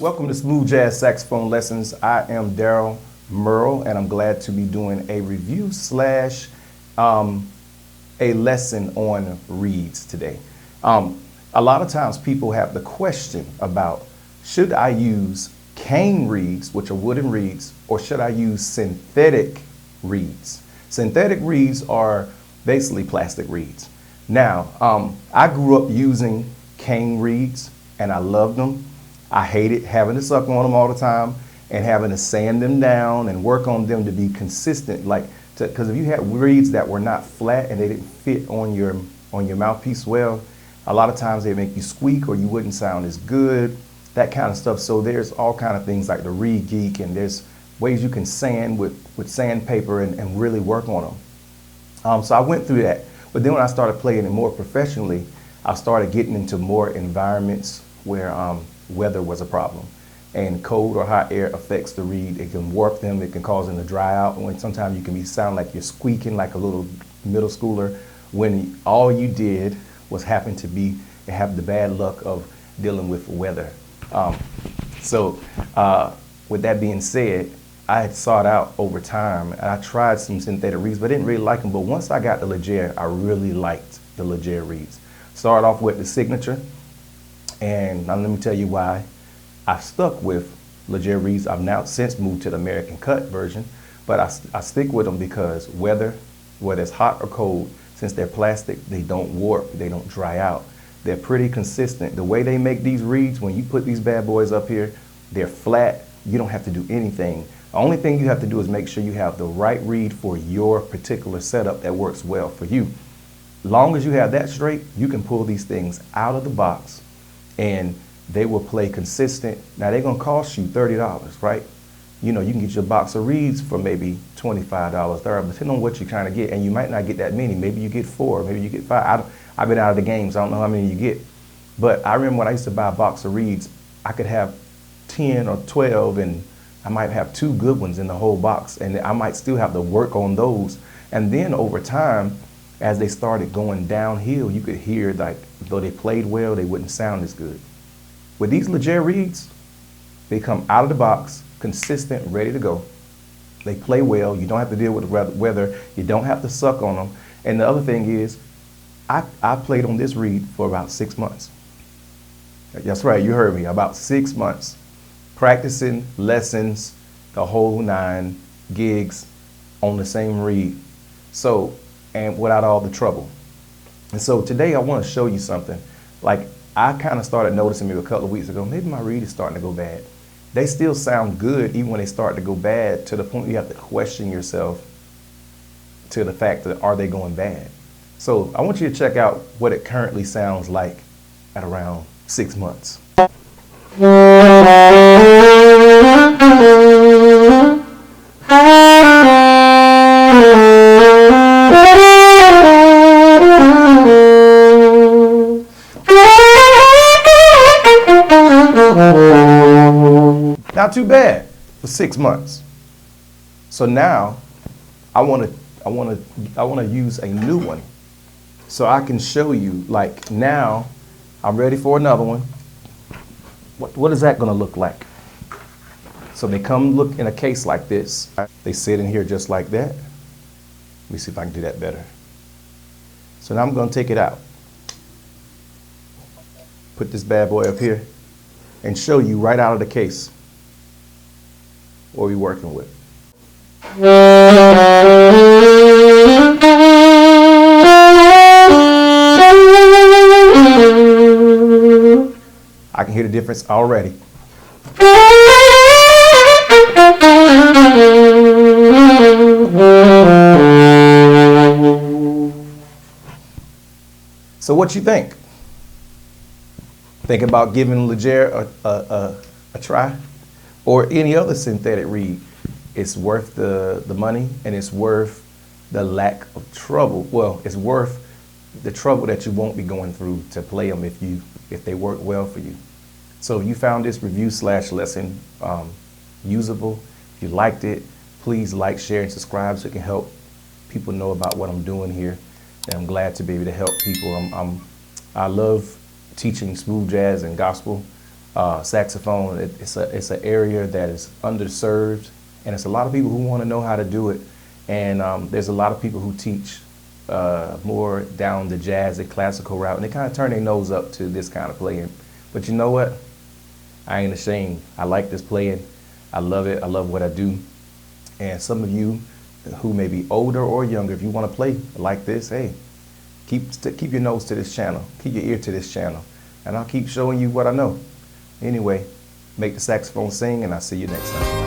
Welcome to Smooth Jazz Saxophone Lessons. I am Daryl Merle, and I'm glad to be doing a review slash a lesson on reeds today. A lot of times people have the question about, should I use cane reeds, which are wooden reeds, or should I use synthetic reeds? Synthetic reeds are basically plastic reeds. Now, I grew up using cane reeds and I loved them. I hated having to suck on them all the time and having to sand them down and work on them to be consistent. Because if you had reeds that were not flat and they didn't fit on your mouthpiece well, a lot of times they make you squeak or you wouldn't sound as good, that kind of stuff. So there's all kind of things like the Reed Geek, and there's ways you can sand with sandpaper and really work on them. So I went through that. But then when I started playing it more professionally, I started getting into more environments where weather was a problem. And cold or hot air affects the reed. It can warp them, it can cause them to dry out. And sometimes you can sound like you're squeaking like a little middle schooler when all you did was happen to have the bad luck of dealing with weather. With that being said, I had sought out over time, and I tried some synthetic reeds, but I didn't really like them. But once I got the Legere, I really liked the Legere reeds. Started off with the Signature, and now let me tell you why I stuck with Legere reeds. I've now since moved to the American cut version, but I stick with them because whether it's hot or cold, since they're plastic, they don't warp, they don't dry out. They're pretty consistent. The way they make these reeds, when you put these bad boys up here, they're flat. You don't have to do anything. The only thing you have to do is make sure you have the right reed for your particular setup that works well for you. Long as you have that straight, you can pull these things out of the box and they will play consistent. Now they're gonna cost you $30, right? You know, you can get your box of reeds for maybe $25, $30, depending on what you're trying to get. And you might not get that many. Maybe you get 4, maybe you get 5. I've been out of the game, so I don't know how many you get. But I remember when I used to buy a box of reeds, I could have 10 or 12, and I might have 2 good ones in the whole box, and I might still have to work on those. And then over time, as they started going downhill, you could hear, like, though they played well, they wouldn't sound as good. With these Legere reeds, they come out of the box, consistent, ready to go. They play well. You don't have to deal with the weather. You don't have to suck on them. And the other thing is, I played on this reed for about 6 months. That's right, you heard me, about 6 months. Practicing, lessons, the whole 9, gigs on the same reed. So, and without all the trouble. And so today I want to show you something. Like, I kind of started noticing maybe a couple of weeks ago, maybe my reed is starting to go bad. They still sound good even when they start to go bad, to the point you have to question yourself to the fact that, are they going bad? So I want you to check out what it currently sounds like at around 6 months. Not too bad for 6 months. So now I want to use a new one, so I can show you. Like, now I'm ready for another one. What is that going to look like? So they come look in a case like this. They sit in here just like that. Let me see if I can do that better. So now I'm going to take it out, put this bad boy up here, and show you right out of the case what we're working with. I can hear the difference already. So what you think? Think about giving Legere a try, or any other synthetic reed. It's worth the money, and it's worth the lack of trouble. Well, it's worth the trouble that you won't be going through to play them if they work well for you. So if you found this review slash lesson usable, if you liked it, please like, share, and subscribe so it can help people know about what I'm doing here. And I'm glad to be able to help people. I love teaching smooth jazz and gospel. saxophone. It's an area that is underserved, and it's a lot of people who want to know how to do it. And there's a lot of people who teach more down the jazz and classical route, and they kind of turn their nose up to this kind of playing. But you know what? I ain't ashamed. I like this playing. I love it. I love what I do. And some of you who may be older or younger, if you want to play like this, hey, keep your nose to this channel. Keep your ear to this channel. And I'll keep showing you what I know. Anyway, make the saxophone sing, and I'll see you next time.